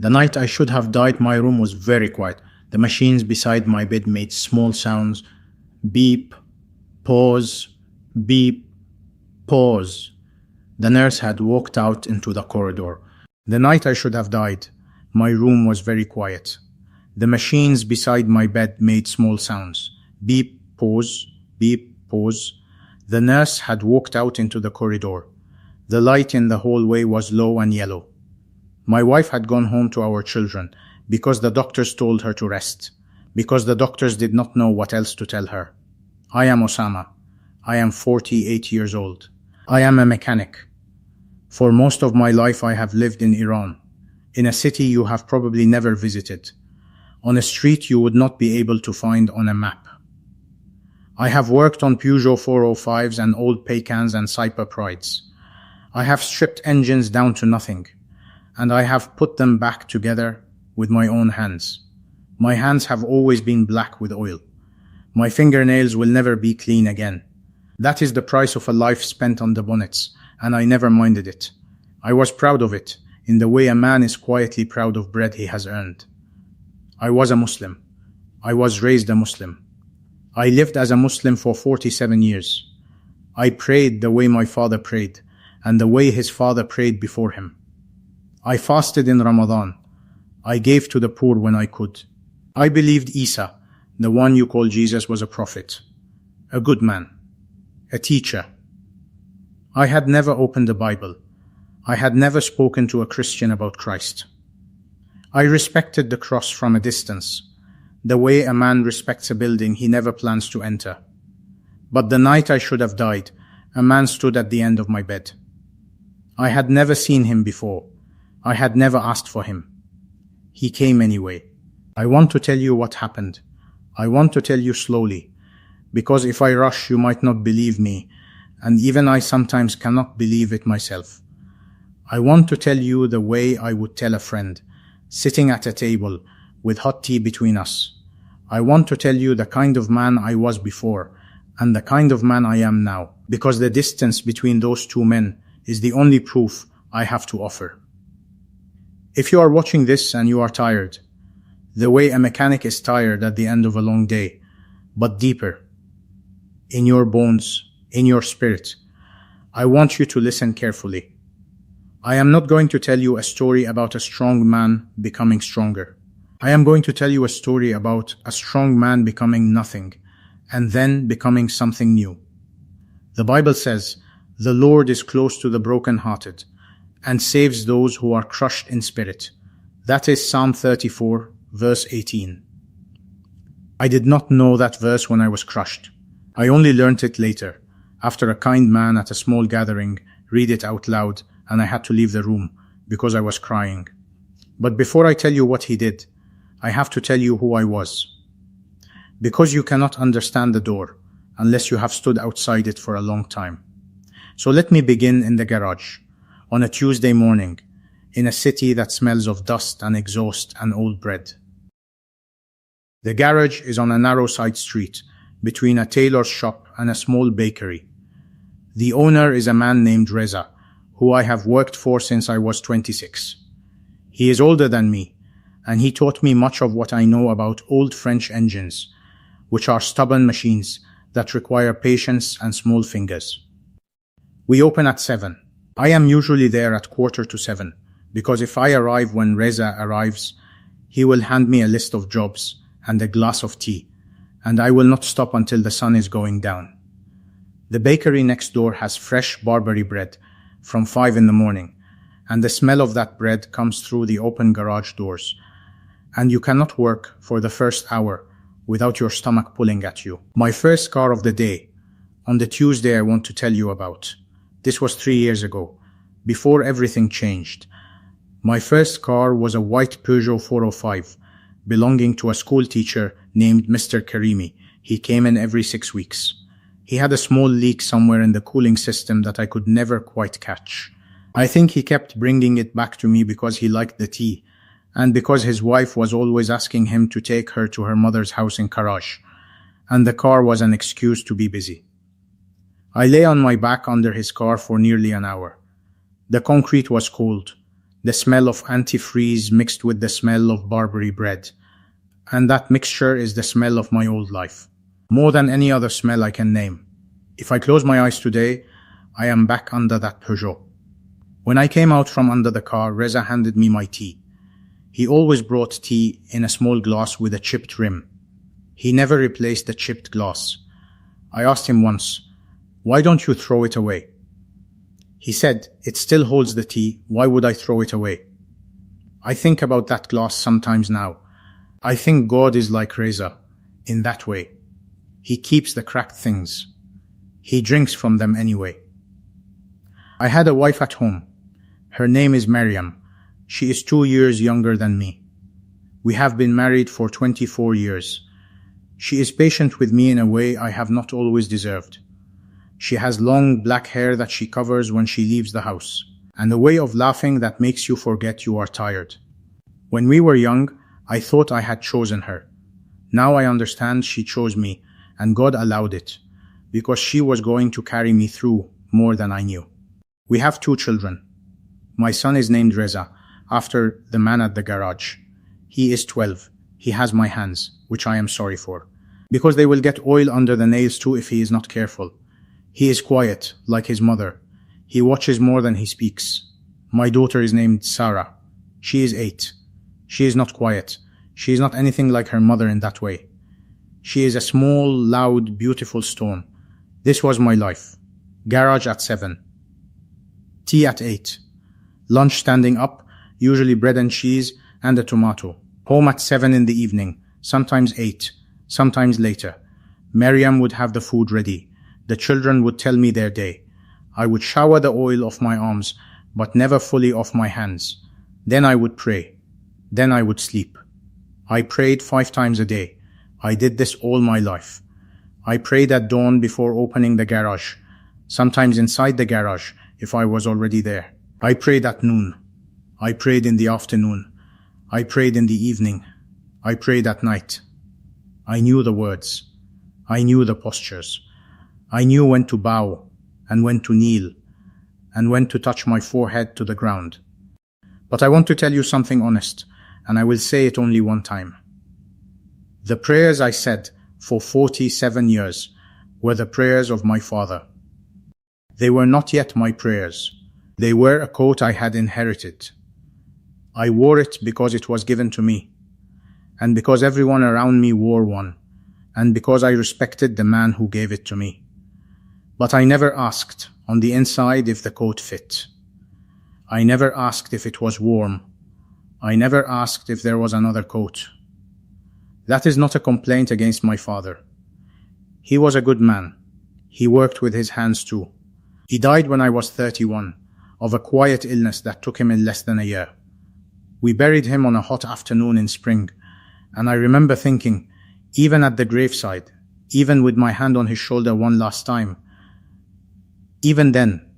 The night I should have died, my room was very quiet. The machines beside my bed made small sounds. Beep, pause, beep, pause. The nurse had walked out into the corridor. The night I should have died, my room was very quiet. The machines beside my bed made small sounds. Beep, pause, beep, pause. The nurse had walked out into the corridor. The light in the hallway was low and yellow. My wife had gone home to our children because the doctors told her to rest, because the doctors did not know what else to tell her. I am Osama. I am 48 years old. I am a mechanic. For most of my life I have lived in Iran, in a city you have probably never visited, on a street you would not be able to find on a map. I have worked on Peugeot 405s and old Paycans and Cyper Prides. I have stripped engines down to nothing, and I have put them back together with my own hands. My hands have always been black with oil. My fingernails will never be clean again. That is the price of a life spent on the bonnets, and I never minded it. I was proud of it, in the way a man is quietly proud of bread he has earned. I was a Muslim. I was raised a Muslim. I lived as a Muslim for 47 years. I prayed the way my father prayed, and the way his father prayed before him. I fasted in Ramadan. I gave to the poor when I could. I believed Isa, the one you call Jesus, was a prophet, a good man, a teacher. I had never opened the Bible. I had never spoken to a Christian about Christ. I respected the cross from a distance, the way a man respects a building he never plans to enter. But the night I should have died, a man stood at the end of my bed. I had never seen him before. I had never asked for him. He came anyway. I want to tell you what happened. I want to tell you slowly, because if I rush you might not believe me, and even I sometimes cannot believe it myself. I want to tell you the way I would tell a friend, sitting at a table with hot tea between us. I want to tell you the kind of man I was before and the kind of man I am now, because the distance between those two men is the only proof I have to offer. If you are watching this and you are tired, the way a mechanic is tired at the end of a long day, but deeper, in your bones, in your spirit, I want you to listen carefully. I am not going to tell you a story about a strong man becoming stronger. I am going to tell you a story about a strong man becoming nothing and then becoming something new. The Bible says, "The Lord is close to the brokenhearted and saves those who are crushed in spirit." That is Psalm 34, verse 18. I did not know that verse when I was crushed. I only learnt it later, after a kind man at a small gathering read it out loud, and I had to leave the room because I was crying. But before I tell you what he did, I have to tell you who I was. Because you cannot understand the door unless you have stood outside it for a long time. So let me begin in the garage, on a Tuesday morning, in a city that smells of dust and exhaust and old bread. The garage is on a narrow side street, between a tailor's shop and a small bakery. The owner is a man named Reza, who I have worked for since I was 26. He is older than me, and he taught me much of what I know about old French engines, which are stubborn machines that require patience and small fingers. We open at 7. I am usually there at 6:45, because if I arrive when Reza arrives, he will hand me a list of jobs and a glass of tea, and I will not stop until the sun is going down. The bakery next door has fresh Barbary bread from 5 in the morning, and the smell of that bread comes through the open garage doors, and you cannot work for the first hour without your stomach pulling at you. My first car of the day, on the Tuesday I want to tell you about. This was 3 years ago, before everything changed. My first car was a white Peugeot 405, belonging to a school teacher named Mr. Karimi. He came in every 6 weeks. He had a small leak somewhere in the cooling system that I could never quite catch. I think he kept bringing it back to me because he liked the tea, and because his wife was always asking him to take her to her mother's house in Karaj, and the car was an excuse to be busy. I lay on my back under his car for nearly an hour. The concrete was cold. the smell of antifreeze mixed with the smell of Barbary bread. And that mixture is the smell of my old life. More than any other smell I can name. If I close my eyes today, I am back under that Peugeot. When I came out from under the car, Reza handed me my tea. He always brought tea in a small glass with a chipped rim. He never replaced the chipped glass. I asked him once, "Why don't you throw it away?" He said, "It still holds the tea, why would I throw it away?" I think about that glass sometimes now. I think God is like Reza, in that way. He keeps the cracked things. He drinks from them anyway. I had a wife at home. Her name is Maryam. She is 2 years younger than me. We have been married for 24 years. She is patient with me in a way I have not always deserved. She has long black hair that she covers when she leaves the house, and a way of laughing that makes you forget you are tired. When we were young, I thought I had chosen her. Now I understand she chose me, and God allowed it, because she was going to carry me through more than I knew. We have 2 children. My son is named Reza, after the man at the garage. He is 12. He has my hands, which I am sorry for, because they will get oil under the nails too if he is not careful. He is quiet, like his mother. He watches more than he speaks. My daughter is named Sarah. She is 8. She is not quiet. She is not anything like her mother in that way. She is a small, loud, beautiful stone. This was my life. Garage at 7. Tea at 8. Lunch standing up, usually bread and cheese and a tomato. Home at 7 in the evening, sometimes 8, sometimes later. Maryam would have the food ready. The children would tell me their day. I would shower the oil off my arms, but never fully off my hands. Then I would pray. Then I would sleep. I prayed 5 times a day. I did this all my life. I prayed at dawn before opening the garage, sometimes inside the garage if I was already there. I prayed at noon. I prayed in the afternoon. I prayed in the evening. I prayed at night. I knew the words. I knew the postures. I knew when to bow and when to kneel and when to touch my forehead to the ground. But I want to tell you something honest, and I will say it only one time. The prayers I said for 47 years were the prayers of my father. They were not yet my prayers. They were a coat I had inherited. I wore it because it was given to me, and because everyone around me wore one, and because I respected the man who gave it to me. But I never asked on the inside if the coat fit. I never asked if it was warm. I never asked if there was another coat. That is not a complaint against my father. He was a good man. He worked with his hands too. He died when I was 31, of a quiet illness that took him in less than a year. We buried him on a hot afternoon in spring, and I remember thinking, even at the graveside, even with my hand on his shoulder one last time, even then,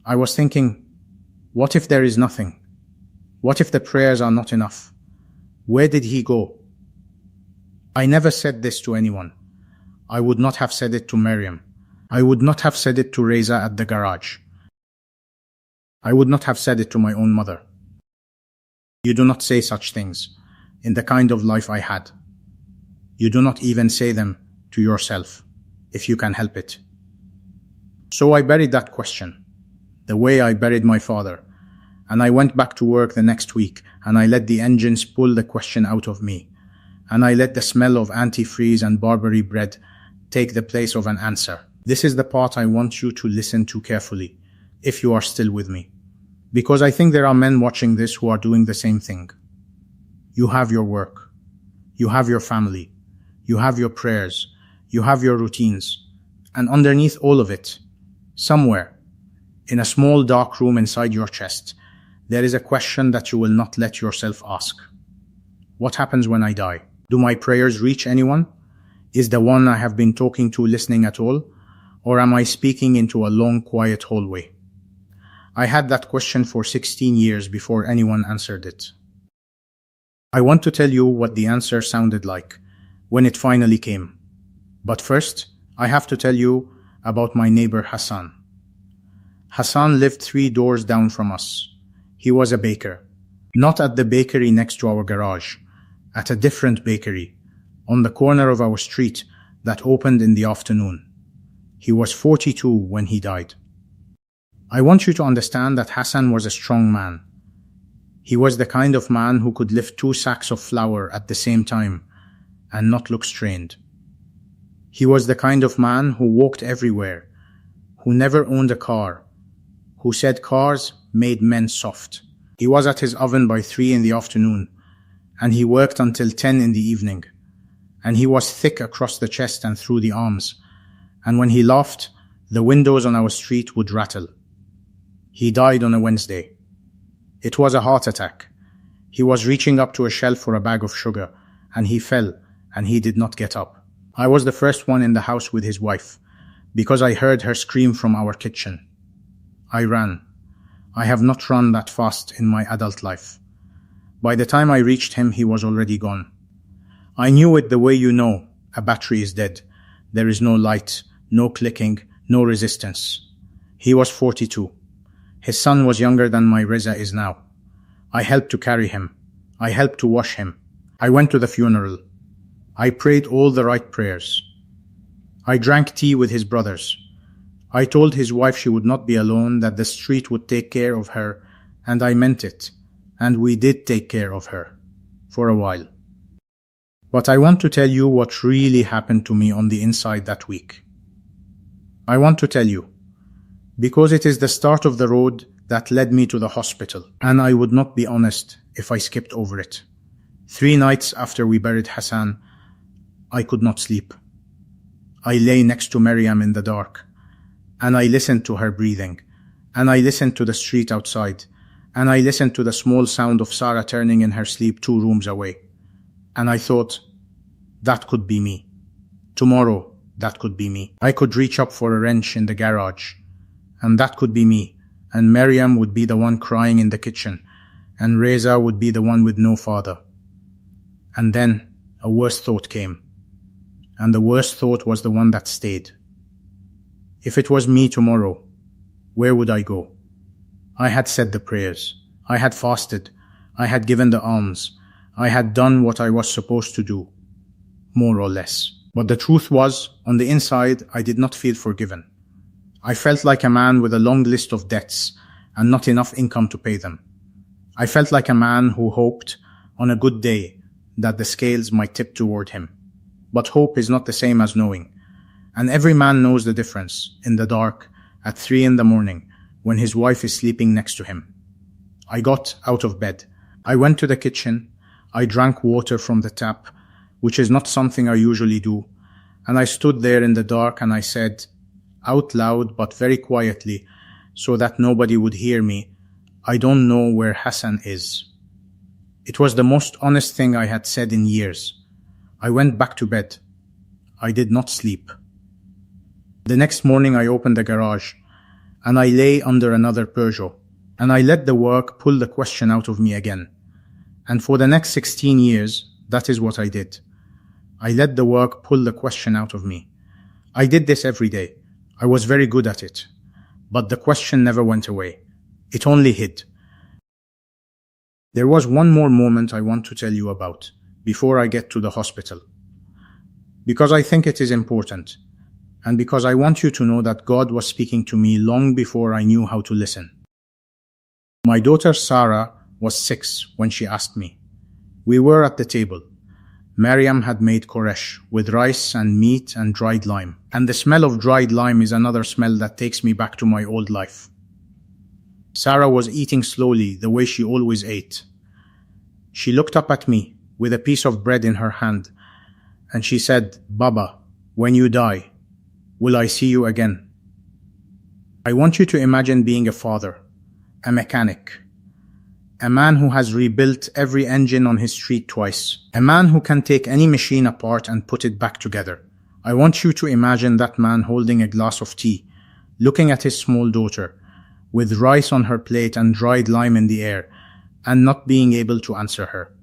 I was thinking, what if there is nothing? What if the prayers are not enough? Where did he go? I never said this to anyone. I would not have said it to Maryam. I would not have said it to Reza at the garage. I would not have said it to my own mother. You do not say such things in the kind of life I had. You do not even say them to yourself, if you can help it. So I buried that question, the way I buried my father, and I went back to work the next week, and I let the engines pull the question out of me, and I let the smell of antifreeze and Barbary bread take the place of an answer. This is the part I want you to listen to carefully, if you are still with me, because I think there are men watching this who are doing the same thing. You have your work, you have your family, you have your prayers, you have your routines, and underneath all of it, somewhere, in a small dark room inside your chest, there is a question that you will not let yourself ask. What happens when I die? Do my prayers reach anyone? Is the one I have been talking to listening at all? Or am I speaking into a long, quiet hallway? I had that question for 16 years before anyone answered it. I want to tell you what the answer sounded like when it finally came. But first, I have to tell you about my neighbor Hassan. Hassan lived 3 doors down from us. He was a baker. Not at the bakery next to our garage, at a different bakery, on the corner of our street that opened in the afternoon. He was 42 when he died. I want you to understand that Hassan was a strong man. He was the kind of man who could lift 2 sacks of flour at the same time and not look strained. He was the kind of man who walked everywhere, who never owned a car, who said cars made men soft. He was at his oven by 3 in the afternoon, and he worked until 10 in the evening. And he was thick across the chest and through the arms, and when he laughed, the windows on our street would rattle. He died on a Wednesday. It was a heart attack. He was reaching up to a shelf for a bag of sugar, and he fell, and he did not get up. I was the first one in the house with his wife, because I heard her scream from our kitchen. I ran. I have not run that fast in my adult life. By the time I reached him, he was already gone. I knew it the way you know a battery is dead. There is no light, no clicking, no resistance. He was 42. His son was younger than my Reza is now. I helped to carry him. I helped to wash him. I went to the funeral. I prayed all the right prayers. I drank tea with his brothers. I told his wife she would not be alone, that the street would take care of her, and I meant it. And we did take care of her. For a while. But I want to tell you what really happened to me on the inside that week. I want to tell you, because it is the start of the road that led me to the hospital, and I would not be honest if I skipped over it. 3 nights after we buried Hassan, I could not sleep. I lay next to Maryam in the dark, and I listened to her breathing, and I listened to the street outside, and I listened to the small sound of Sarah turning in her sleep 2 rooms away. And I thought, that could be me. Tomorrow, that could be me. I could reach up for a wrench in the garage, and that could be me. And Maryam would be the one crying in the kitchen, and Reza would be the one with no father. And then a worse thought came, and the worst thought was the one that stayed. If it was me tomorrow, where would I go? I had said the prayers. I had fasted. I had given the alms. I had done what I was supposed to do, more or less. But the truth was, on the inside, I did not feel forgiven. I felt like a man with a long list of debts and not enough income to pay them. I felt like a man who hoped, on a good day, that the scales might tip toward him. But hope is not the same as knowing. And every man knows the difference, in the dark, at 3 in the morning, when his wife is sleeping next to him. I got out of bed. I went to the kitchen. I drank water from the tap, which is not something I usually do. And I stood there in the dark and I said, out loud but very quietly, so that nobody would hear me, I don't know where Hassan is. It was the most honest thing I had said in years. I went back to bed. I did not sleep. The next morning I opened the garage, and I lay under another Peugeot, and I let the work pull the question out of me again. And for the next 16 years, that is what I did. I let the work pull the question out of me. I did this every day. I was very good at it. But the question never went away. It only hid. There was one more moment I want to tell you about before I get to the hospital. Because I think it is important, and because I want you to know that God was speaking to me long before I knew how to listen. My daughter Sarah was 6 when she asked me. We were at the table. Maryam had made koresh with rice and meat and dried lime. And the smell of dried lime is another smell that takes me back to my old life. Sarah was eating slowly the way she always ate. She looked up at me with a piece of bread in her hand, and she said, Baba, when you die, will I see you again? I want you to imagine being a father, a mechanic, a man who has rebuilt every engine on his street twice, a man who can take any machine apart and put it back together. I want you to imagine that man holding a glass of tea, looking at his small daughter, with rice on her plate and dried lime in the air, and not being able to answer her.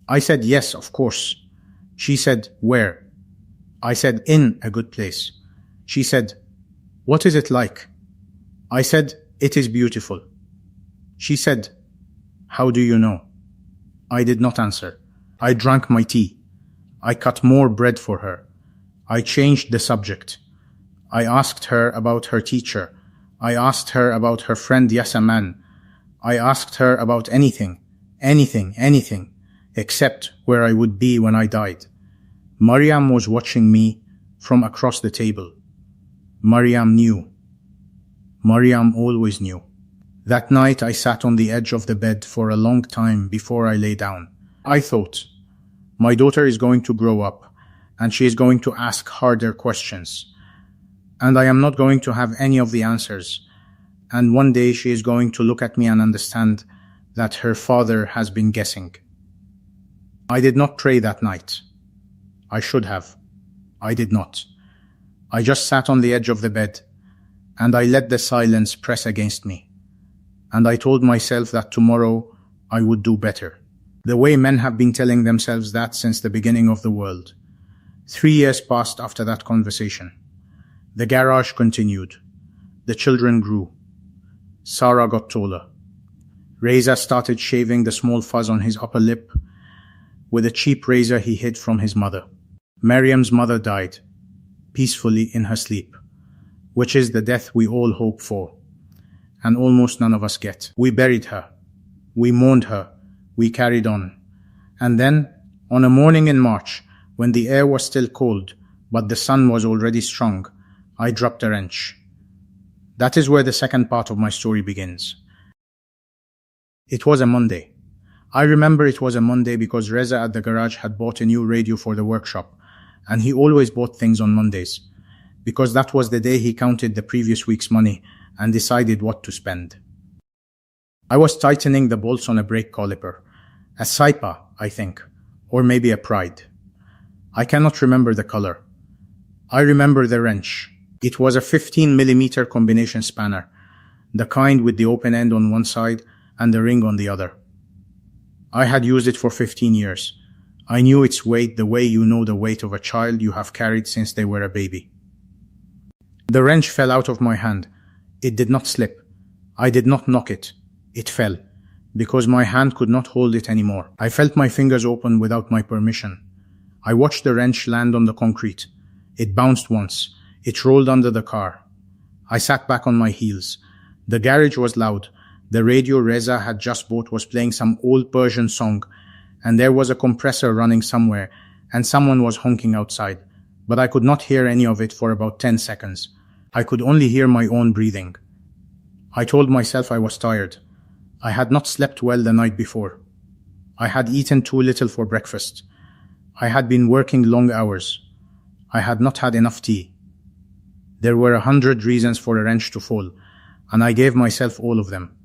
I said, yes, of course. She said, where? I said, in a good place. She said, what is it like? I said, it is beautiful. She said, How do you know? I did not answer. I drank my tea. I cut more bread for her. I changed the subject. I asked her about her teacher. I asked her about her friend Yasaman. I asked her about anything, except where I would be when I died. Mariam was watching me from across the table. Mariam knew. Mariam always knew. That night I sat on the edge of the bed for a long time before I lay down. I thought, my daughter is going to grow up, and she is going to ask harder questions. And I am not going to have any of the answers. And one day she is going to look at me and understand that her father has been guessing. I did not pray that night. I should have. I did not. I just sat on the edge of the bed, and I let the silence press against me. And I told myself that tomorrow I would do better. The way men have been telling themselves that since the beginning of the world. 3 years passed after that conversation. The garage continued. The children grew. Sarah got taller. Reza started shaving the small fuzz on his upper lip with a cheap razor he hid from his mother. Mariam's mother died, peacefully in her sleep, which is the death we all hope for, and almost none of us get. We buried her. We mourned her. We carried on. And then, on a morning in March, when the air was still cold, but the sun was already strong, I dropped a wrench. That is where the second part of my story begins. It was a Monday. I remember it was a Monday because Reza at the garage had bought a new radio for the workshop, and he always bought things on Mondays, because that was the day he counted the previous week's money and decided what to spend. I was tightening the bolts on a brake caliper, a Saipa, I think, or maybe a Pride. I cannot remember the color. I remember the wrench. It was a 15mm combination spanner, the kind with the open end on one side and the ring on the other. I had used it for 15 years. I knew its weight the way you know the weight of a child you have carried since they were a baby. The wrench fell out of my hand. It did not slip. I did not knock it. It fell, because my hand could not hold it anymore. I felt my fingers open without my permission. I watched the wrench land on the concrete. It bounced once. It rolled under the car. I sat back on my heels. The garage was loud. The radio Reza had just bought was playing some old Persian song, and there was a compressor running somewhere, and someone was honking outside. But I could not hear any of it for about 10 seconds. I could only hear my own breathing. I told myself I was tired. I had not slept well the night before. I had eaten too little for breakfast. I had been working long hours. I had not had enough tea. There were 100 reasons for a wrench to fall, and I gave myself all of them.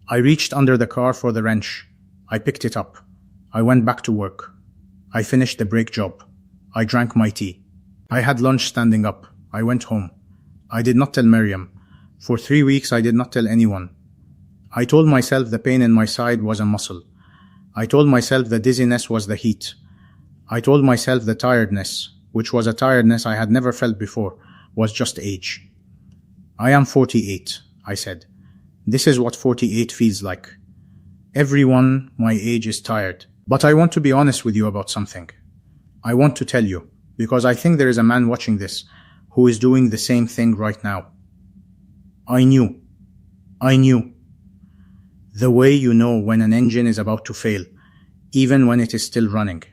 I reached under the car for the wrench. I picked it up. I went back to work. I finished the brake job. I drank my tea. I had lunch standing up. I went home. I did not tell Mariam. For 3 weeks I did not tell anyone. I told myself the pain in my side was a muscle. I told myself the dizziness was the heat. I told myself the tiredness, which was a tiredness I had never felt before, was just age. I am 48, I said. This is what 48 feels like. Everyone my age is tired. But I want to be honest with you about something. I want to tell you, because I think there is a man watching this who is doing the same thing right now. I knew. The way you know when an engine is about to fail, even when it is still running.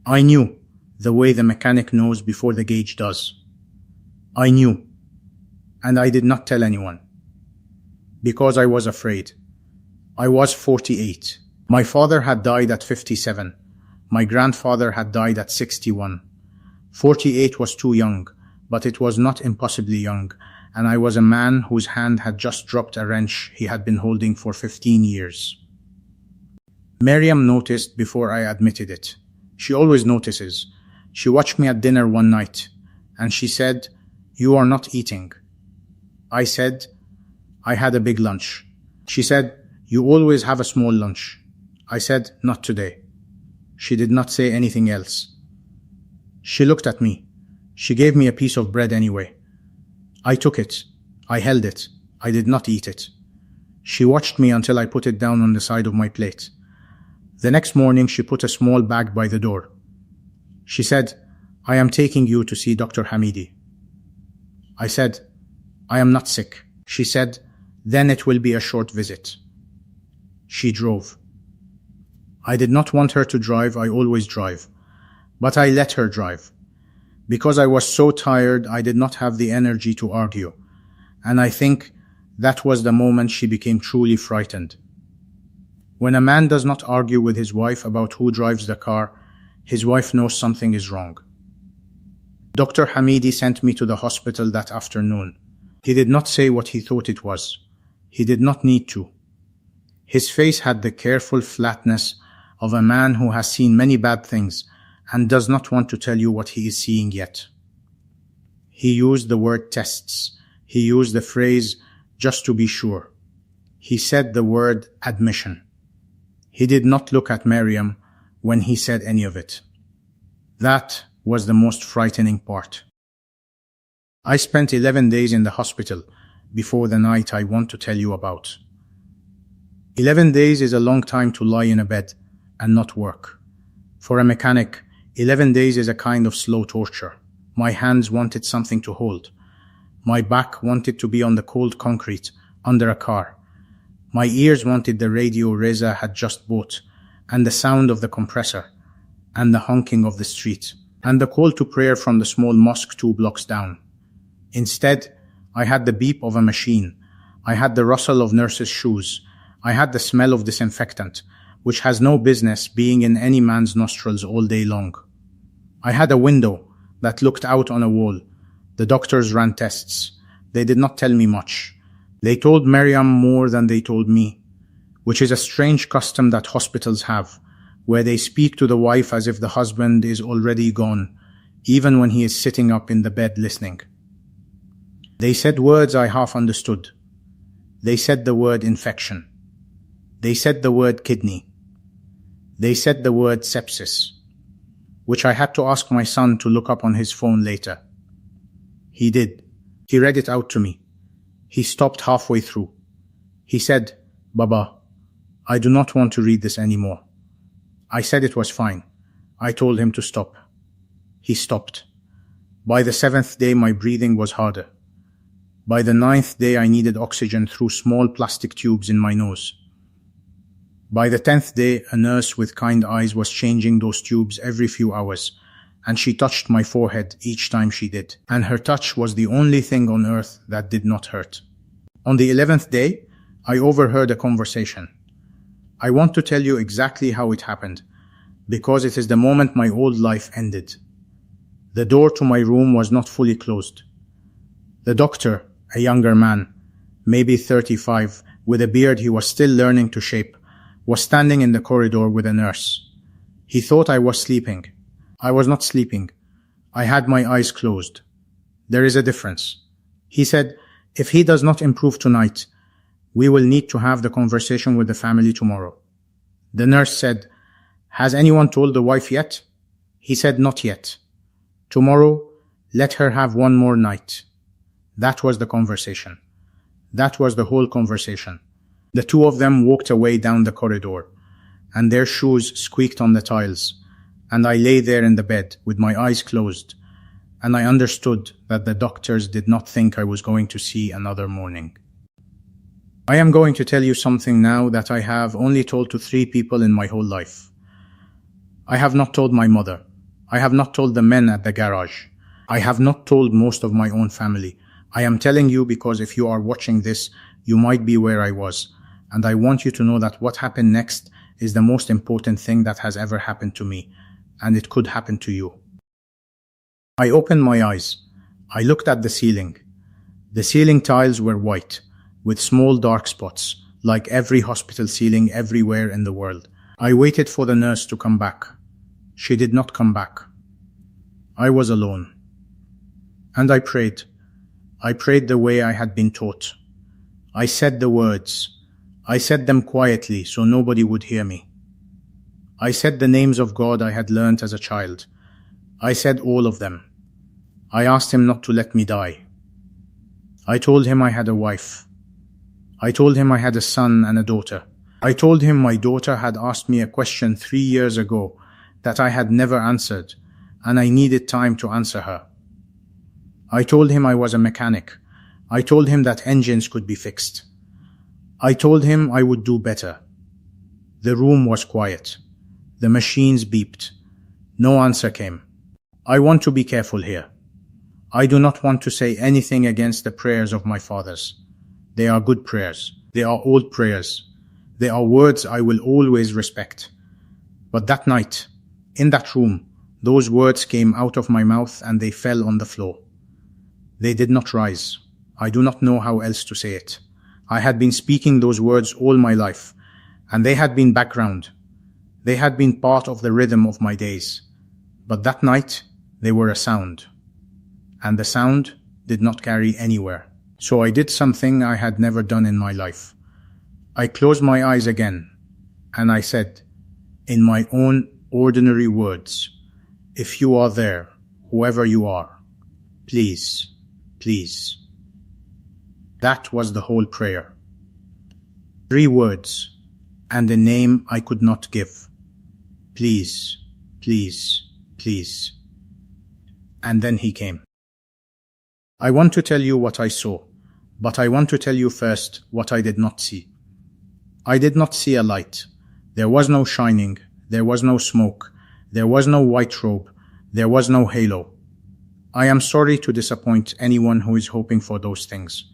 I knew the way the mechanic knows before the gauge does. I knew, and I did not tell anyone. Because I was afraid. I was 48. My father had died at 57. My grandfather had died at 61. 48 was too young, but it was not impossibly young, and I was a man whose hand had just dropped a wrench he had been holding for 15 years. Mariam noticed before I admitted it. She always notices. She watched me at dinner one night, and she said, "You are not eating." I said, "I had a big lunch." She said, "You always have a small lunch." I said, "Not today." She did not say anything else. She looked at me. She gave me a piece of bread anyway. I took it. I held it. I did not eat it. She watched me until I put it down on the side of my plate. The next morning, she put a small bag by the door. She said, "I am taking you to see Dr. Hamidi." I said, "I am not sick." She said, "Then it will be a short visit." She drove. I did not want her to drive, I always drive. But I let her drive. Because I was so tired, I did not have the energy to argue. And I think that was the moment she became truly frightened. When a man does not argue with his wife about who drives the car, his wife knows something is wrong. Dr. Hamidi sent me to the hospital that afternoon. He did not say what he thought it was. He did not need to. His face had the careful flatness of a man who has seen many bad things and does not want to tell you what he is seeing yet. He used the word tests. He used the phrase just to be sure. He said the word admission. He did not look at Maryam when he said any of it. That was the most frightening part. I spent 11 days in the hospital before the night I want to tell you about. 11 days is a long time to lie in a bed and not work. For a mechanic, 11 days is a kind of slow torture. My hands wanted something to hold. My back wanted to be on the cold concrete under a car. My ears wanted the radio Reza had just bought, and the sound of the compressor, and the honking of the street, and the call to prayer from the small mosque 2 blocks down. Instead, I had the beep of a machine. I had the rustle of nurses' shoes. I had the smell of disinfectant, which has no business being in any man's nostrils all day long. I had a window that looked out on a wall. The doctors ran tests. They did not tell me much. They told Maryam more than they told me, which is a strange custom that hospitals have, where they speak to the wife as if the husband is already gone, even when he is sitting up in the bed listening. They said words I half understood. They said the word infection. They said the word kidney. They said the word sepsis, which I had to ask my son to look up on his phone later. He did. He read it out to me. He stopped halfway through. He said, "Baba, I do not want to read this anymore." I said it was fine. I told him to stop. He stopped. By the 7th day, my breathing was harder. By the 9th day, I needed oxygen through small plastic tubes in my nose. By the 10th day, a nurse with kind eyes was changing those tubes every few hours, and she touched my forehead each time she did, and her touch was the only thing on earth that did not hurt. On the 11th day, I overheard a conversation. I want to tell you exactly how it happened, because it is the moment my old life ended. The door to my room was not fully closed. The doctor, a younger man, maybe 35, with a beard he was still learning to shape, was standing in the corridor with a nurse. He thought I was sleeping. I was not sleeping. I had my eyes closed. There is a difference. He said, "If he does not improve tonight, we will need to have the conversation with the family tomorrow." The nurse said, "Has anyone told the wife yet?" He said, "Not yet. Tomorrow, let her have one more night." That was the conversation. That was the whole conversation. The two of them walked away down the corridor, and their shoes squeaked on the tiles, and I lay there in the bed with my eyes closed, and I understood that the doctors did not think I was going to see another morning. I am going to tell you something now that I have only told to 3 people in my whole life. I have not told my mother. I have not told the men at the garage. I have not told most of my own family. I am telling you because if you are watching this, you might be where I was, and I want you to know that what happened next is the most important thing that has ever happened to me, and it could happen to you. I opened my eyes. I looked at the ceiling. The ceiling tiles were white, with small dark spots, like every hospital ceiling everywhere in the world. I waited for the nurse to come back. She did not come back. I was alone. And I prayed. I prayed the way I had been taught. I said the words. I said them quietly so nobody would hear me. I said the names of God I had learnt as a child. I said all of them. I asked him not to let me die. I told him I had a wife. I told him I had a son and a daughter. I told him my daughter had asked me a question 3 years ago that I had never answered, and I needed time to answer her. I told him I was a mechanic. I told him that engines could be fixed. I told him I would do better. The room was quiet. The machines beeped. No answer came. I want to be careful here. I do not want to say anything against the prayers of my fathers. They are good prayers. They are old prayers. They are words I will always respect. But that night, in that room, those words came out of my mouth and they fell on the floor. They did not rise. I do not know how else to say it. I had been speaking those words all my life, and they had been background. They had been part of the rhythm of my days. But that night, they were a sound. And the sound did not carry anywhere. So I did something I had never done in my life. I closed my eyes again, and I said, in my own ordinary words, if you are there, whoever you are, please, please. That was the whole prayer. 3 words, and a name I could not give. Please, please, please. And then he came. I want to tell you what I saw, but I want to tell you first what I did not see. I did not see a light. There was no shining. There was no smoke. There was no white robe. There was no halo. I am sorry to disappoint anyone who is hoping for those things.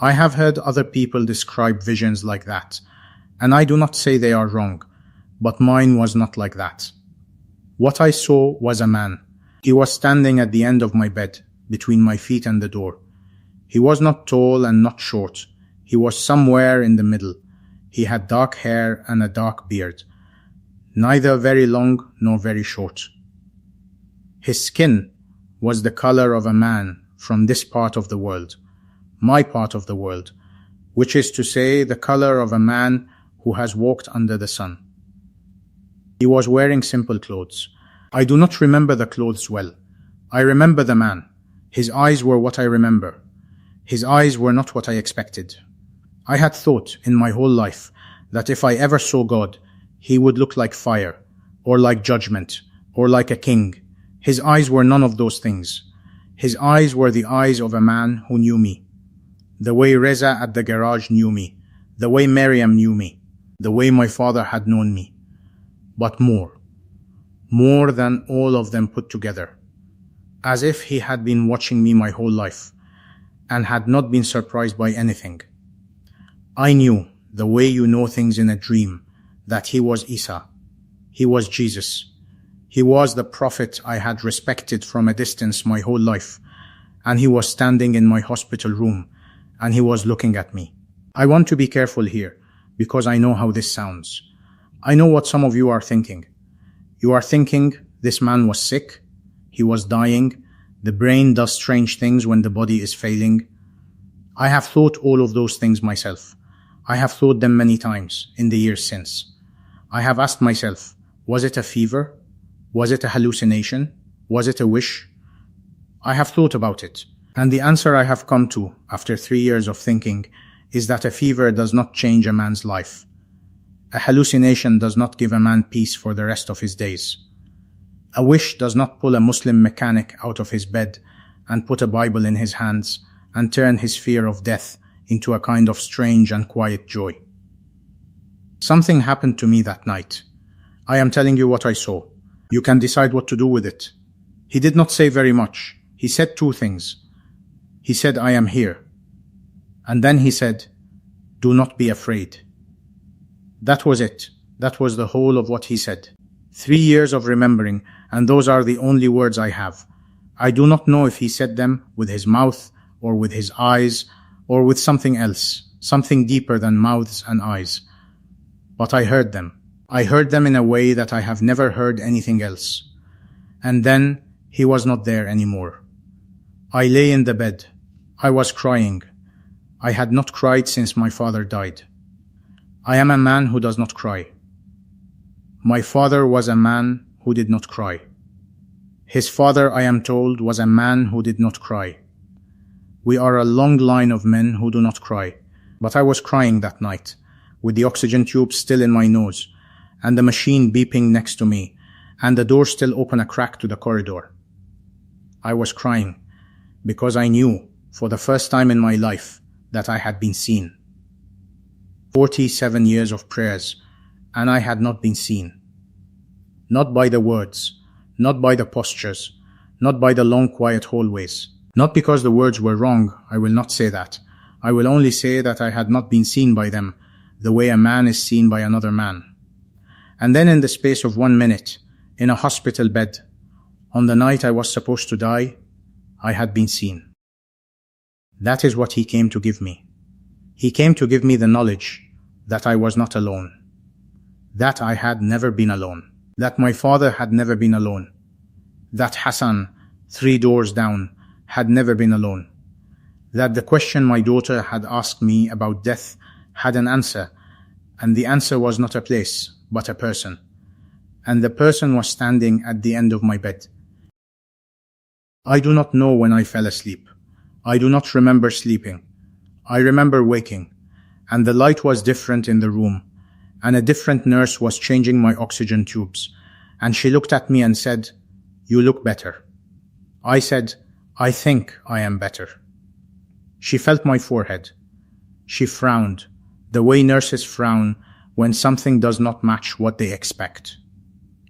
I have heard other people describe visions like that, and I do not say they are wrong, but mine was not like that. What I saw was a man. He was standing at the end of my bed, between my feet and the door. He was not tall and not short. He was somewhere in the middle. He had dark hair and a dark beard, neither very long nor very short. His skin was the color of a man from this part of the world, my part of the world, which is to say the color of a man who has walked under the sun. He was wearing simple clothes. I do not remember the clothes well. I remember the man. His eyes were what I remember. His eyes were not what I expected. I had thought in my whole life that if I ever saw God, he would look like fire, or like judgment, or like a king. His eyes were none of those things. His eyes were the eyes of a man who knew me. The way Reza at the garage knew me, the way Miriam knew me, the way my father had known me. But more than all of them put together. As if he had been watching me my whole life, and had not been surprised by anything. I knew, the way you know things in a dream, that he was Isa. He was Jesus. He was the prophet I had respected from a distance my whole life, and he was standing in my hospital room, and he was looking at me. I want to be careful here, because I know how this sounds. I know what some of you are thinking. You are thinking, this man was sick, he was dying, the brain does strange things when the body is failing. I have thought all of those things myself. I have thought them many times in the years since. I have asked myself, was it a fever? Was it a hallucination? Was it a wish? I have thought about it, and the answer I have come to after 3 years of thinking is that a fever does not change a man's life. A hallucination does not give a man peace for the rest of his days. A wish does not pull a Muslim mechanic out of his bed and put a Bible in his hands and turn his fear of death into a kind of strange and quiet joy. Something happened to me that night. I am telling you what I saw. You can decide what to do with it. He did not say very much. He said 2 things. He said, I am here. And then he said, do not be afraid. That was it. That was the whole of what he said. 3 years of remembering, and those are the only words I have. I do not know if he said them with his mouth, or with his eyes, or with something else, something deeper than mouths and eyes. But I heard them. I heard them in a way that I have never heard anything else. And then he was not there anymore. I lay in the bed. I was crying. I had not cried since my father died. I am a man who does not cry. My father was a man who did not cry. His father, I am told, was a man who did not cry. We are a long line of men who do not cry. But I was crying that night, with the oxygen tube still in my nose, and the machine beeping next to me, and the door still open a crack to the corridor. I was crying because I knew, for the first time in my life, that I had been seen. 47 years of prayers, and I had not been seen. Not by the words, not by the postures, not by the long quiet hallways. Not because the words were wrong, I will not say that. I will only say that I had not been seen by them, the way a man is seen by another man. And then in the space of 1 minute, in a hospital bed, on the night I was supposed to die, I had been seen. That is what he came to give me. He came to give me the knowledge that I was not alone, that I had never been alone, that my father had never been alone, that Hassan, 3 doors down, had never been alone, that the question my daughter had asked me about death had an answer, and the answer was not a place, but a person, and the person was standing at the end of my bed. I do not know when I fell asleep. I do not remember sleeping. I remember waking, and the light was different in the room, and a different nurse was changing my oxygen tubes, and she looked at me and said, "You look better." I said, "I think I am better." She felt my forehead. She frowned, the way nurses frown when something does not match what they expect.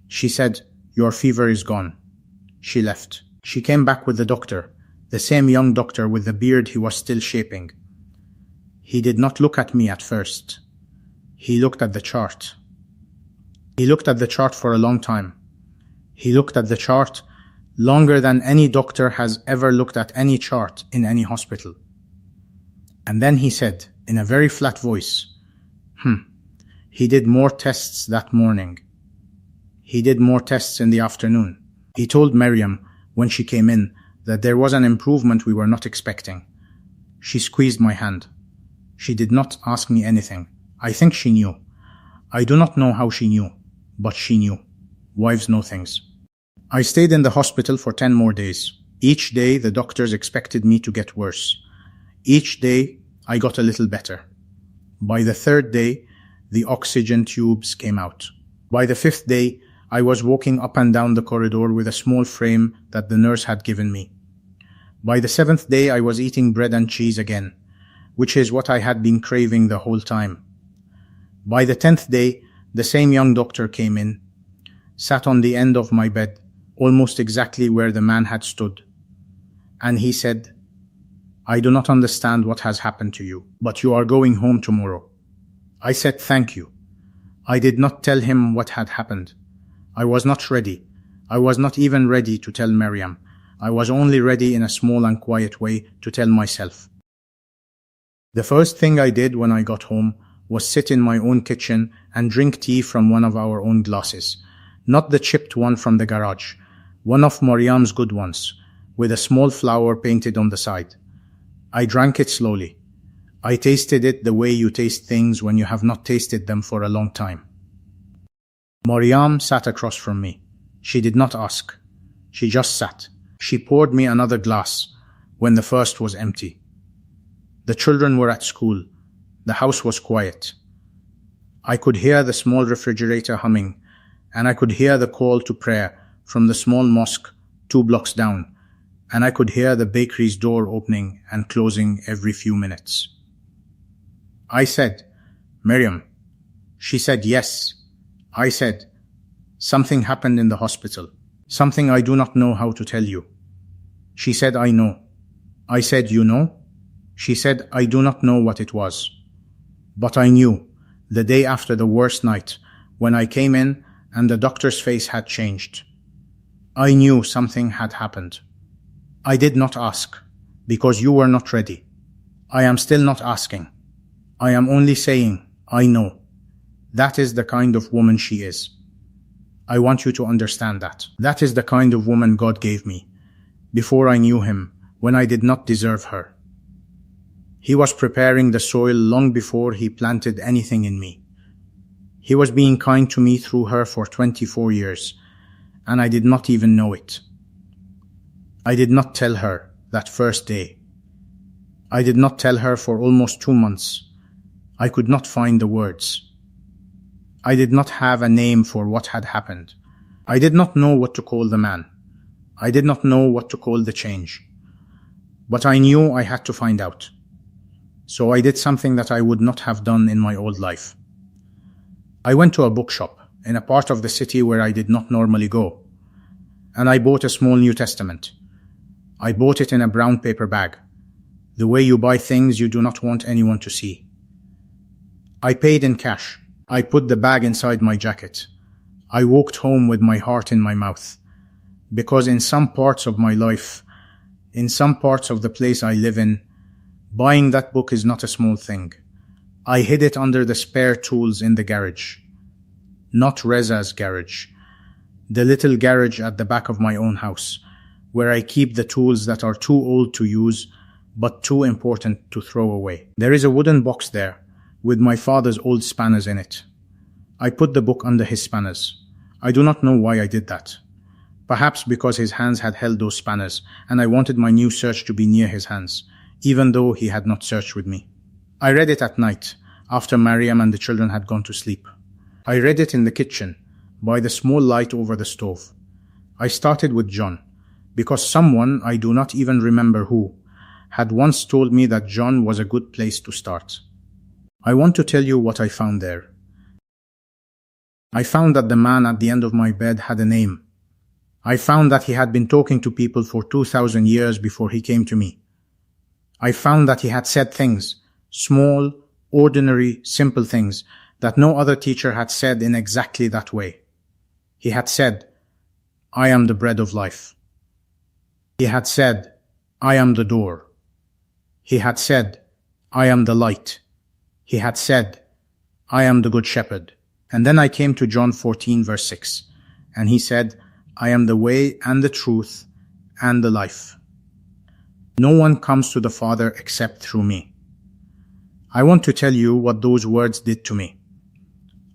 She said, "Your fever is gone." She left. She came back with the doctor, the same young doctor with the beard he was still shaping. He did not look at me at first. He looked at the chart. He looked at the chart for a long time. He looked at the chart longer than any doctor has ever looked at any chart in any hospital. And then he said, in a very flat voice, he did more tests that morning. He did more tests in the afternoon. He told Maryam, when she came in, that there was an improvement we were not expecting. She squeezed my hand. She did not ask me anything. I think she knew. I do not know how she knew, but she knew. Wives know things. I stayed in the hospital for 10 more days. Each day the doctors expected me to get worse. Each day I got a little better. By the 3rd day, the oxygen tubes came out. By the 5th day, I was walking up and down the corridor with a small frame that the nurse had given me. By the 7th day, I was eating bread and cheese again, which is what I had been craving the whole time. By the 10th day, the same young doctor came in, sat on the end of my bed, almost exactly where the man had stood. And he said, "I do not understand what has happened to you, but you are going home tomorrow." I said thank you. I did not tell him what had happened. I was not ready. I was not even ready to tell Maryam. I was only ready in a small and quiet way to tell myself. The first thing I did when I got home was sit in my own kitchen and drink tea from one of our own glasses, not the chipped one from the garage, one of Maryam's good ones, with a small flower painted on the side. I drank it slowly. I tasted it the way you taste things when you have not tasted them for a long time. Maryam sat across from me. She did not ask. She just sat. She poured me another glass when the first was empty. The children were at school. The house was quiet. I could hear the small refrigerator humming, and I could hear the call to prayer from the small mosque 2 blocks down, and I could hear the bakery's door opening and closing every few minutes. I said, "Maryam." She said, "Yes." I said, "Something happened in the hospital. Something I do not know how to tell you." She said, "I know." I said, "You know?" She said, "I do not know what it was. But I knew, the day after the worst night, when I came in and the doctor's face had changed. I knew something had happened. I did not ask, because you were not ready. I am still not asking. I am only saying, I know. That is the kind of woman she is. I want you to understand that. That is the kind of woman God gave me, before I knew him, when I did not deserve her. He was preparing the soil long before he planted anything in me. He was being kind to me through her for 24 years, and I did not even know it. I did not tell her that first day. I did not tell her for almost 2 months, I could not find the words. I did not have a name for what had happened. I did not know what to call the man. I did not know what to call the change. But I knew I had to find out. So I did something that I would not have done in my old life. I went to a bookshop in a part of the city where I did not normally go, and I bought a small New Testament. I bought it in a brown paper bag, the way you buy things you do not want anyone to see. I paid in cash. I put the bag inside my jacket. I walked home with my heart in my mouth, because in some parts of my life, in some parts of the place I live in, buying that book is not a small thing. I hid it under the spare tools in the garage. Not Reza's garage. The little garage at the back of my own house, where I keep the tools that are too old to use, but too important to throw away. There is a wooden box there, with my father's old spanners in it. I put the book under his spanners. I do not know why I did that. Perhaps because his hands had held those spanners, and I wanted my new search to be near his hands, even though he had not searched with me. I read it at night, after Mariam and the children had gone to sleep. I read it in the kitchen, by the small light over the stove. I started with John, because someone, I do not even remember who, had once told me that John was a good place to start. I want to tell you what I found there. I found that the man at the end of my bed had a name. I found that he had been talking to people for 2,000 years before he came to me. I found that he had said things, small, ordinary, simple things, that no other teacher had said in exactly that way. He had said, I am the bread of life. He had said, I am the door. He had said, I am the light. He had said, I am the good shepherd. And then I came to John 14 verse 6, and he said, I am the way and the truth and the life. No one comes to the Father except through me. I want to tell you what those words did to me.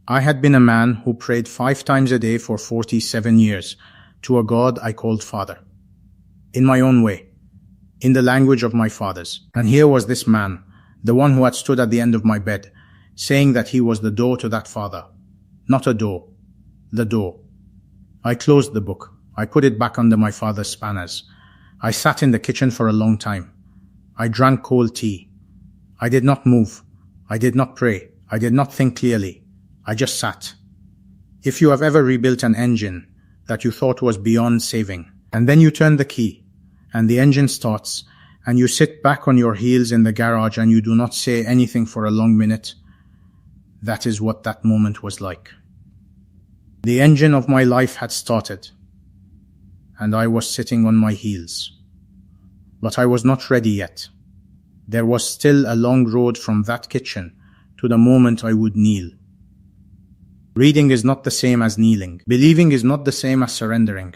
I had been a man who prayed 5 times a day for 47 years to a God I called Father, in my own way, in the language of my fathers. And here was this man, the one who had stood at the end of my bed, saying that he was the door to that Father. Not a door, the door. I closed the book. I put it back under my father's spanners. I sat in the kitchen for a long time. I drank cold tea. I did not move. I did not pray. I did not think clearly. I just sat. If you have ever rebuilt an engine that you thought was beyond saving, and then you turn the key, and the engine starts, and you sit back on your heels in the garage and you do not say anything for a long minute, that is what that moment was like. The engine of my life had started, and I was sitting on my heels. But I was not ready yet. There was still a long road from that kitchen to the moment I would kneel. Reading is not the same as kneeling. Believing is not the same as surrendering.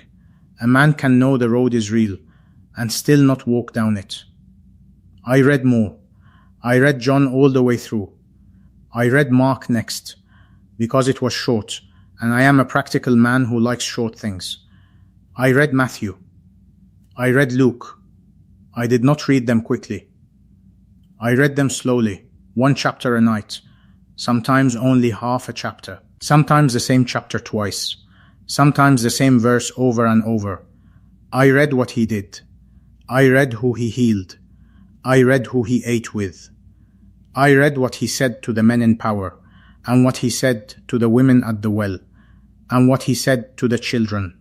A man can know the road is real and still not walk down it. I read more. I read John all the way through. I read Mark next, because it was short, and I am a practical man who likes short things. I read Matthew. I read Luke. I did not read them quickly. I read them slowly, 1 chapter a night, sometimes only half a chapter, sometimes the same chapter twice, sometimes the same verse over and over. I read what he did. I read who he healed. I read who he ate with. I read what he said to the men in power, and what he said to the women at the well, and what he said to the children,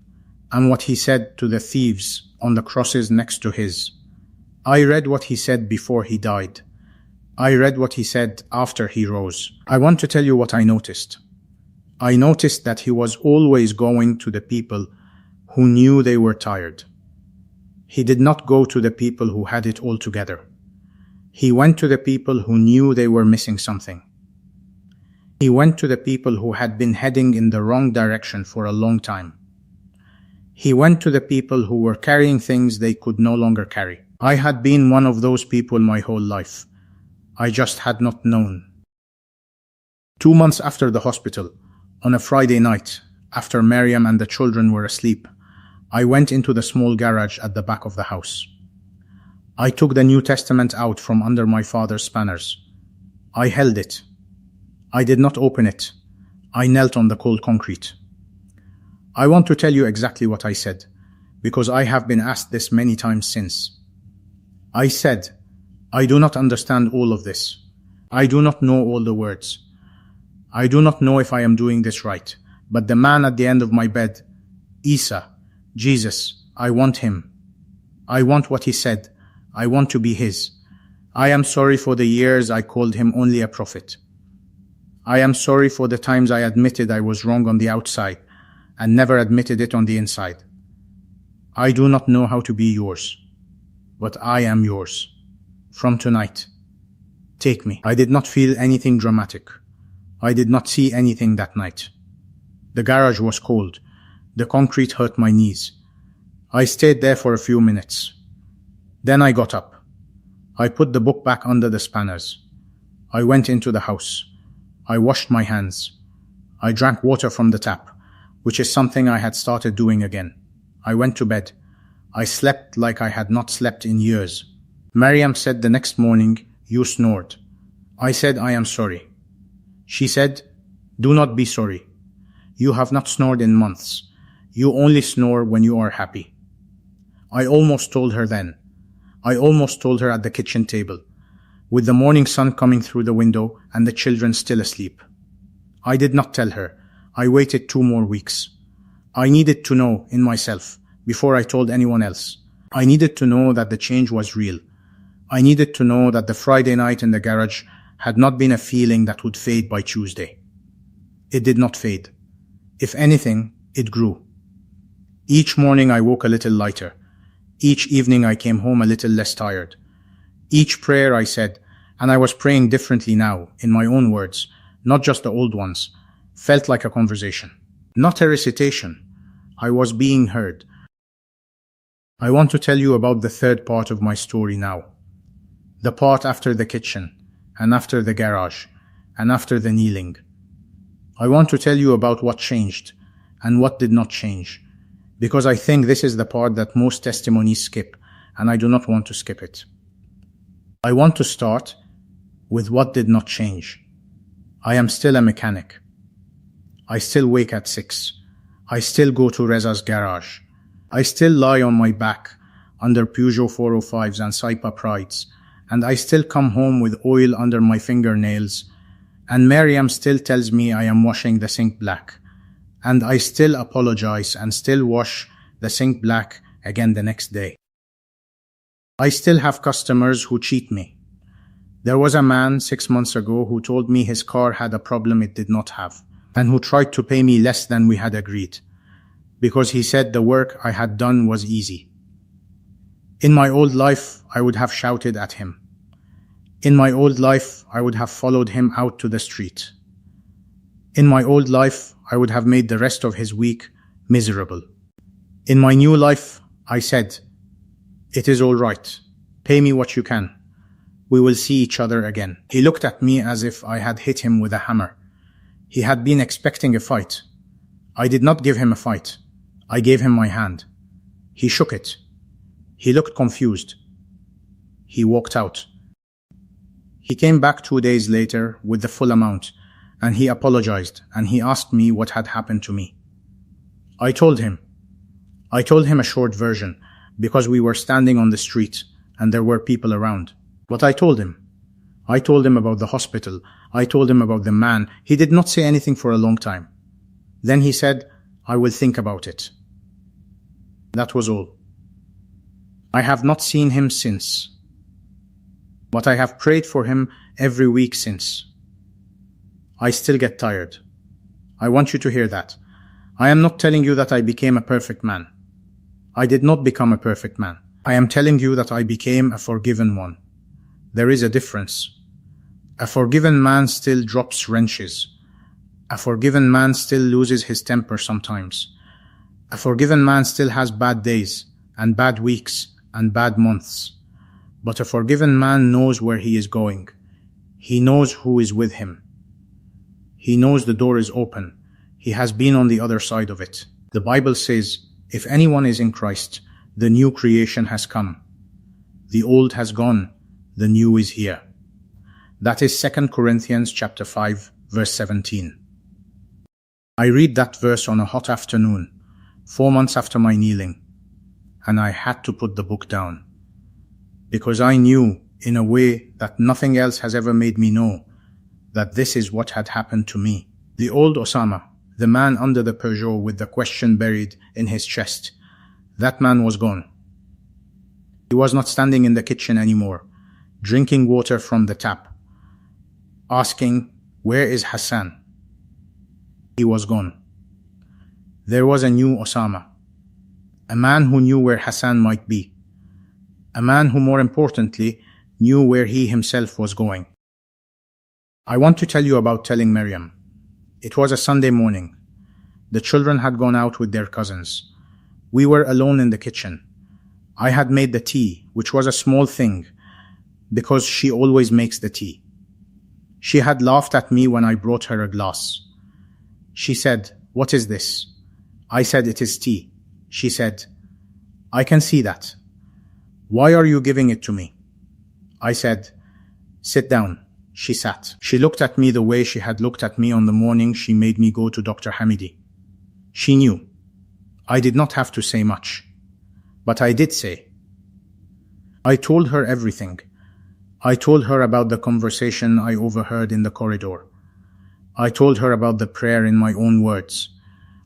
and what he said to the thieves on the crosses next to his. I read what he said before he died. I read what he said after he rose. I want to tell you what I noticed. I noticed that he was always going to the people who knew they were tired. He did not go to the people who had it all together. He went to the people who knew they were missing something. He went to the people who had been heading in the wrong direction for a long time. He went to the people who were carrying things they could no longer carry. I had been one of those people my whole life. I just had not known. 2 months after the hospital, on a Friday night, after Mariam and the children were asleep, I went into the small garage at the back of the house. I took the New Testament out from under my father's spanners. I held it. I did not open it. I knelt on the cold concrete. I want to tell you exactly what I said, because I have been asked this many times since. I said, I do not understand all of this. I do not know all the words. I do not know if I am doing this right, but the man at the end of my bed, Isa, Jesus, I want him. I want what he said. I want to be his. I am sorry for the years I called him only a prophet. I am sorry for the times I admitted I was wrong on the outside and never admitted it on the inside. I do not know how to be yours, but I am yours. From tonight, take me. I did not feel anything dramatic. I did not see anything that night. The garage was cold. The concrete hurt my knees. I stayed there for a few minutes. Then I got up. I put the book back under the spanners. I went into the house. I washed my hands. I drank water from the tap, which is something I had started doing again. I went to bed. I slept like I had not slept in years. Maryam said the next morning, "You snored." I said, "I am sorry." She said, "Do not be sorry. You have not snored in months. You only snore when you are happy." I almost told her then. I almost told her at the kitchen table, with the morning sun coming through the window and the children still asleep. I did not tell her. I waited 2 more weeks. I needed to know in myself before I told anyone else. I needed to know that the change was real. I needed to know that the Friday night in the garage had not been a feeling that would fade by Tuesday. It did not fade. If anything, it grew. Each morning I woke a little lighter. Each evening I came home a little less tired. Each prayer I said, and I was praying differently now, in my own words, not just the old ones, felt like a conversation. Not a recitation. I was being heard. I want to tell you about the third part of my story now. The part after the kitchen, and after the garage, and after the kneeling. I want to tell you about what changed, and what did not change, because I think this is the part that most testimonies skip, and I do not want to skip it. I want to start with what did not change. I am still a mechanic. I still wake at 6. I still go to Reza's garage. I still lie on my back under Peugeot 405s and Saipa Prides, and I still come home with oil under my fingernails, and Maryam still tells me I am washing the sink black, and I still apologize and still wash the sink black again the next day. I still have customers who cheat me. There was a man 6 months ago who told me his car had a problem it did not have, and who tried to pay me less than we had agreed, because he said the work I had done was easy. In my old life, I would have shouted at him. In my old life, I would have followed him out to the street. In my old life, I would have made the rest of his week miserable. In my new life, I said, "It is all right. Pay me what you can. We will see each other again." He looked at me as if I had hit him with a hammer. He had been expecting a fight. I did not give him a fight. I gave him my hand. He shook it. He looked confused. He walked out. He came back 2 days later with the full amount, and he apologized, and he asked me what had happened to me. I told him a short version, because we were standing on the street and there were people around. But I told him about the hospital. I told him about the man. He did not say anything for a long time. Then he said, "I will think about it." That was all. I have not seen him since, but I have prayed for him every week since. I still get tired. I want you to hear that. I am not telling you that I became a perfect man. I did not become a perfect man. I am telling you that I became a forgiven one. There is a difference. A forgiven man still drops wrenches. A forgiven man still loses his temper sometimes. A forgiven man still has bad days and bad weeks and bad months. But a forgiven man knows where he is going. He knows who is with him. He knows the door is open. He has been on the other side of it. The Bible says, if anyone is in Christ, the new creation has come. The old has gone, the new is here. That is 2 Corinthians chapter 5, verse 17. I read that verse on a hot afternoon, 4 months after my kneeling, and I had to put the book down, because I knew, in a way that nothing else has ever made me know, that this is what had happened to me. The old Osama, the man under the Peugeot with the question buried in his chest, that man was gone. He was not standing in the kitchen anymore, drinking water from the tap, asking, "Where is Hassan?" He was gone. There was a new Osama, a man who knew where Hassan might be, a man who, more importantly, knew where he himself was going. I want to tell you about telling Maryam. It was a Sunday morning. The children had gone out with their cousins. We were alone in the kitchen. I had made the tea, which was a small thing, because she always makes the tea. She had laughed at me when I brought her a glass. She said, "What is this?" I said, "It is tea." She said, "I can see that. Why are you giving it to me?" I said, "Sit down." She sat. She looked at me the way she had looked at me on the morning she made me go to Dr. Hamidi. She knew. I did not have to say much. But I did say. I told her everything. I told her about the conversation I overheard in the corridor. I told her about the prayer in my own words.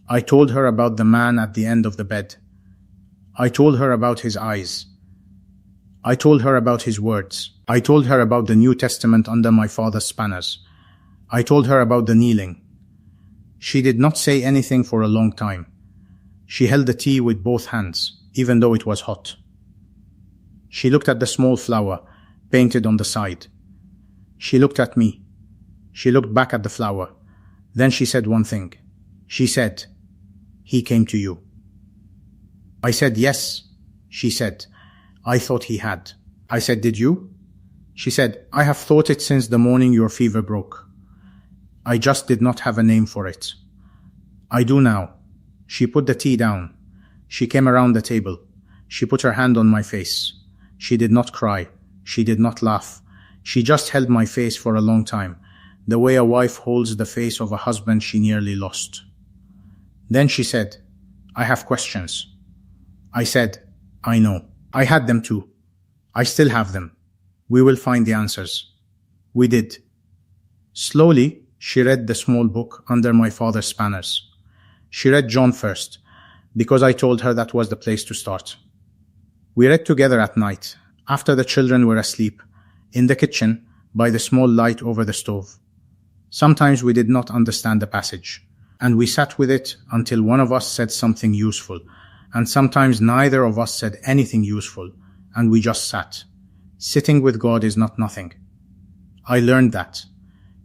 I told her about the man at the end of the bed. I told her about his eyes. I told her about his words. I told her about the New Testament under my father's spanners. I told her about the kneeling. She did not say anything for a long time. She held the tea with both hands, even though it was hot. She looked at the small flower painted on the side. She looked at me. She looked back at the flower. Then she said one thing. She said, "He came to you." I said, "Yes." She said, "I thought he had." I said, "Did you?" She said, "I have thought it since the morning your fever broke. I just did not have a name for it. I do now." She put the tea down. She came around the table. She put her hand on my face. She did not cry. She did not laugh. She just held my face for a long time, the way a wife holds the face of a husband she nearly lost. Then she said, "I have questions." I said, "I know. I had them too. I still have them. We will find the answers." We did. Slowly, she read the small book under my father's spanners. She read John first, because I told her that was the place to start. We read together at night, after the children were asleep, in the kitchen, by the small light over the stove. Sometimes we did not understand the passage, and we sat with it until one of us said something useful, and sometimes neither of us said anything useful, and we just sat. Sitting with God is not nothing. I learned that.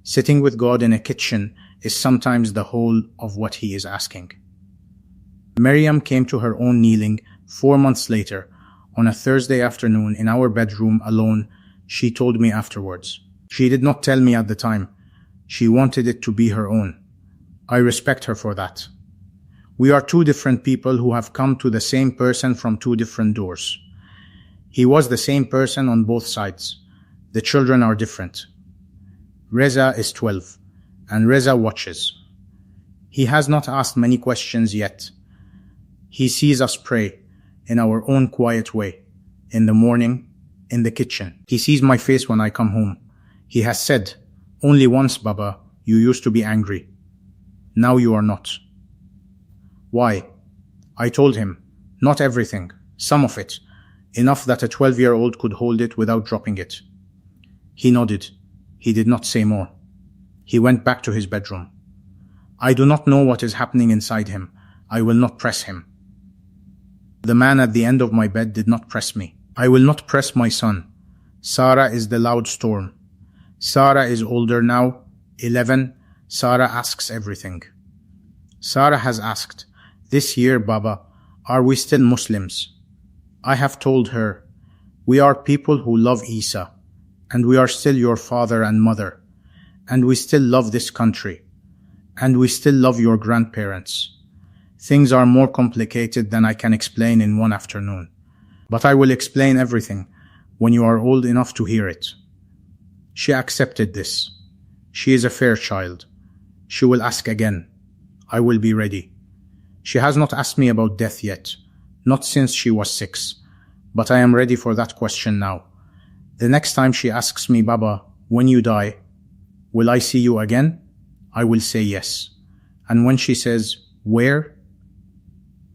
Sitting with God in a kitchen is sometimes the whole of what He is asking. Maryam came to her own kneeling 4 months later, on a Thursday afternoon in our bedroom alone. She told me afterwards. She did not tell me at the time. She wanted it to be her own. I respect her for that. We are two different people who have come to the same person from two different doors. He was the same person on both sides. The children are different. Reza is 12, and Reza watches. He has not asked many questions yet. He sees us pray in our own quiet way, in the morning, in the kitchen. He sees my face when I come home. He has said, "Only once, Baba, you used to be angry. Now you are not." Why? I told him, not everything, some of it, enough that a 12-year-old could hold it without dropping it. He nodded. He did not say more. He went back to his bedroom. I do not know what is happening inside him. I will not press him. The man at the end of my bed did not press me. I will not press my son. Sarah is the loud storm. Sarah is older now, 11. Sarah asks everything. Sarah has asked, "This year, Baba, are we still Muslims?" I have told her, "We are people who love Isa, and we are still your father and mother, and we still love this country, and we still love your grandparents. Things are more complicated than I can explain in one afternoon, but I will explain everything when you are old enough to hear it." She accepted this. She is a fair child. She will ask again. I will be ready. She has not asked me about death yet, not since she was 6, but I am ready for that question now. The next time she asks me, Baba, when you die, will I see you again? I will say yes. And when she says, where?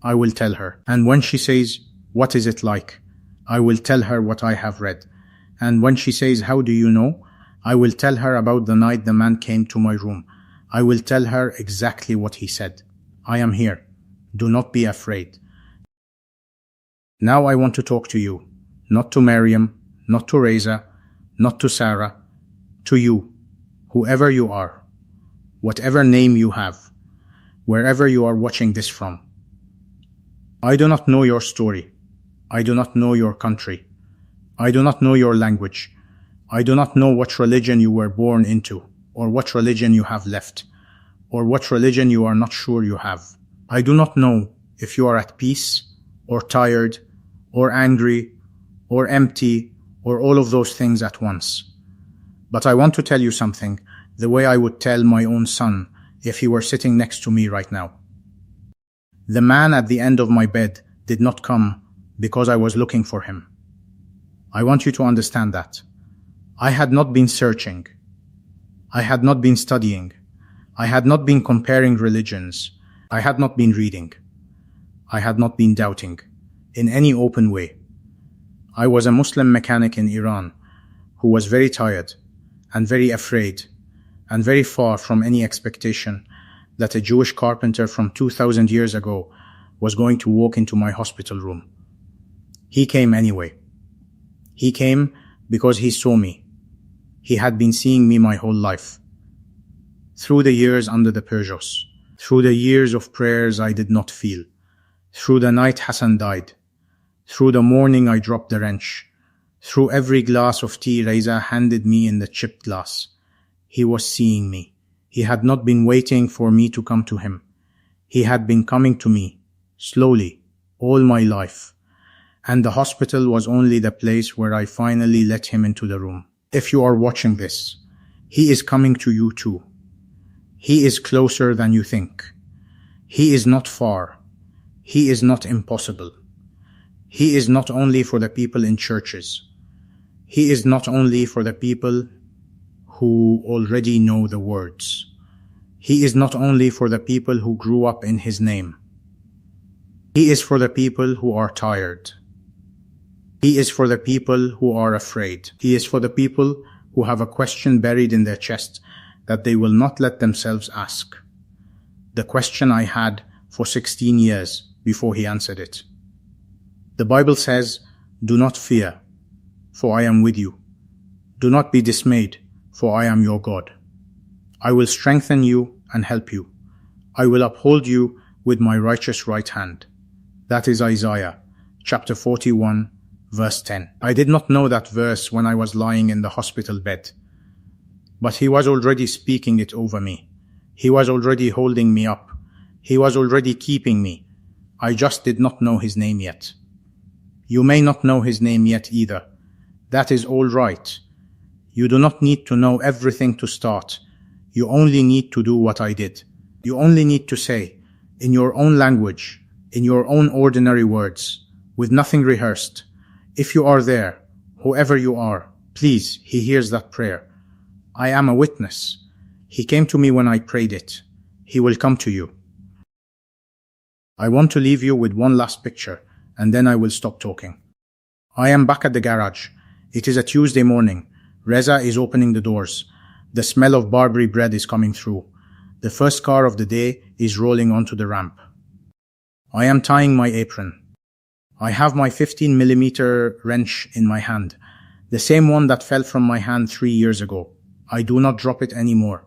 I will tell her. And when she says, what is it like? I will tell her what I have read. And when she says, how do you know? I will tell her about the night the man came to my room. I will tell her exactly what he said. I am here. Do not be afraid. Now I want to talk to you, not to Maryam, not to Reza, not to Sarah, to you, whoever you are, whatever name you have, wherever you are watching this from. I do not know your story. I do not know your country. I do not know your language. I do not know what religion you were born into, or what religion you have left, or what religion you are not sure you have. I do not know if you are at peace, or tired, or angry, or empty, or all of those things at once. But I want to tell you something, the way I would tell my own son if he were sitting next to me right now. The man at the end of my bed did not come because I was looking for him. I want you to understand that. I had not been searching. I had not been studying. I had not been comparing religions. I had not been reading. I had not been doubting in any open way. I was a Muslim mechanic in Iran who was very tired and very afraid and very far from any expectation that a Jewish carpenter from 2000 years ago was going to walk into my hospital room. He came anyway. He came because he saw me. He had been seeing me my whole life. Through the years under the Peugeots, through the years of prayers I did not feel, through the night Hassan died, through the morning I dropped the wrench, through every glass of tea Reza handed me in the chipped glass. He was seeing me. He had not been waiting for me to come to him. He had been coming to me, slowly, all my life. And the hospital was only the place where I finally let him into the room. If you are watching this, he is coming to you too. He is closer than you think. He is not far. He is not impossible. He is not only for the people in churches. He is not only for the people who already know the words. He is not only for the people who grew up in his name. He is for the people who are tired. He is for the people who are afraid. He is for the people who have a question buried in their chest that they will not let themselves ask. The question I had for 16 years before he answered it. The Bible says, do not fear, for I am with you. Do not be dismayed, for I am your God. I will strengthen you and help you. I will uphold you with my righteous right hand. That is Isaiah chapter 41, verse 10. I did not know that verse when I was lying in the hospital bed. But he was already speaking it over me. He was already holding me up. He was already keeping me. I just did not know his name yet. You may not know his name yet either. That is all right. You do not need to know everything to start. You only need to do what I did. You only need to say, in your own language, in your own ordinary words, with nothing rehearsed. If you are there, whoever you are, please, he hears that prayer. I am a witness. He came to me when I prayed it. He will come to you. I want to leave you with one last picture, and then I will stop talking. I am back at the garage. It is a Tuesday morning. Reza is opening the doors. The smell of Barbary bread is coming through. The first car of the day is rolling onto the ramp. I am tying my apron. I have my 15mm wrench in my hand, the same one that fell from my hand 3 years ago. I do not drop it anymore.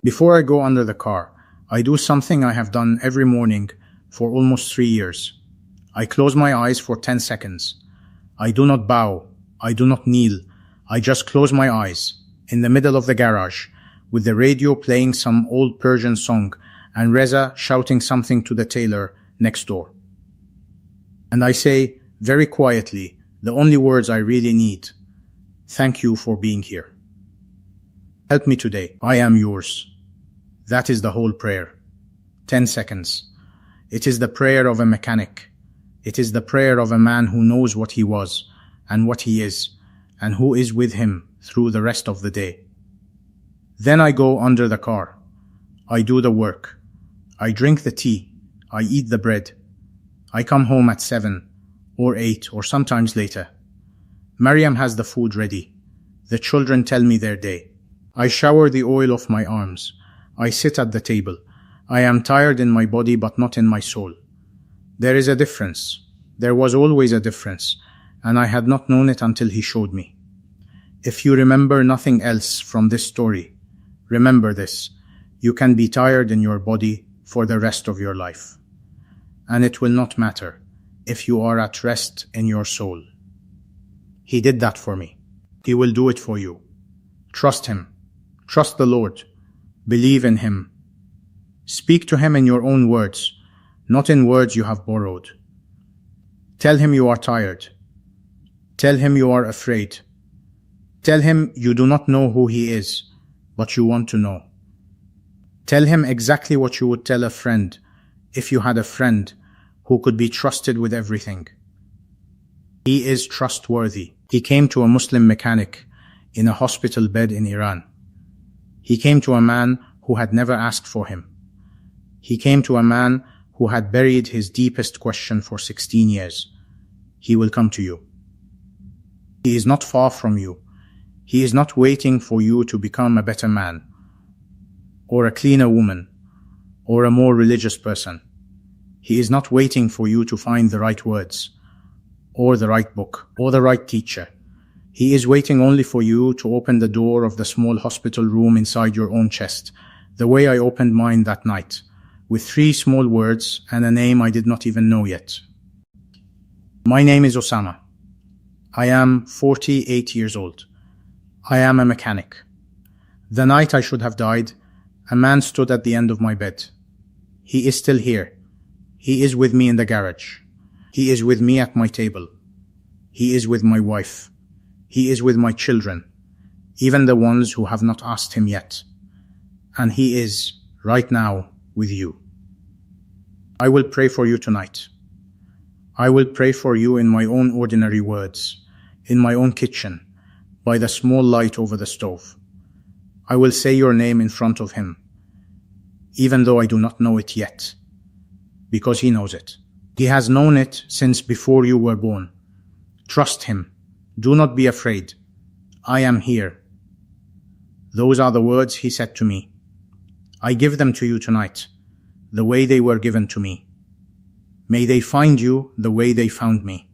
Before I go under the car, I do something I have done every morning for almost 3 years. I close my eyes for 10 seconds. I do not bow. I do not kneel. I just close my eyes in the middle of the garage with the radio playing some old Persian song and Reza shouting something to the tailor next door. And I say very quietly the only words I really need. Thank you for being here. Help me today. I am yours. That is the whole prayer. 10 seconds. It is the prayer of a mechanic. It is the prayer of a man who knows what he was and what he is and who is with him through the rest of the day. Then I go under the car. I do the work. I drink the tea. I eat the bread. I come home at 7 or 8 or sometimes later. Maryam has the food ready. The children tell me their day. I shower the oil off my arms. I sit at the table. I am tired in my body but not in my soul. There is a difference. There was always a difference, and I had not known it until he showed me. If you remember nothing else from this story, remember this: you can be tired in your body for the rest of your life. And it will not matter if you are at rest in your soul. He did that for me. He will do it for you. Trust him. Trust the Lord. Believe in him. Speak to him in your own words, not in words you have borrowed. Tell him you are tired. Tell him you are afraid. Tell him you do not know who he is, but you want to know. Tell him exactly what you would tell a friend if you had a friend who could be trusted with everything. He is trustworthy. He came to a Muslim mechanic in a hospital bed in Iran. He came to a man who had never asked for him. He came to a man who had buried his deepest question for 16 years. He will come to you. He is not far from you. He is not waiting for you to become a better man, or a cleaner woman, or a more religious person. He is not waiting for you to find the right words, or the right book, or the right teacher. He is waiting only for you to open the door of the small hospital room inside your own chest, the way I opened mine that night, with 3 small words and a name I did not even know yet. My name is Osama. I am 48 years old. I am a mechanic. The night I should have died, a man stood at the end of my bed. He is still here. He is with me in the garage. He is with me at my table. He is with my wife. He is with my children, even the ones who have not asked him yet. And he is, right now, with you. I will pray for you tonight. I will pray for you in my own ordinary words, in my own kitchen, by the small light over the stove. I will say your name in front of him, even though I do not know it yet, because he knows it. He has known it since before you were born. Trust him. Do not be afraid. I am here. Those are the words he said to me. I give them to you tonight, the way they were given to me. May they find you the way they found me.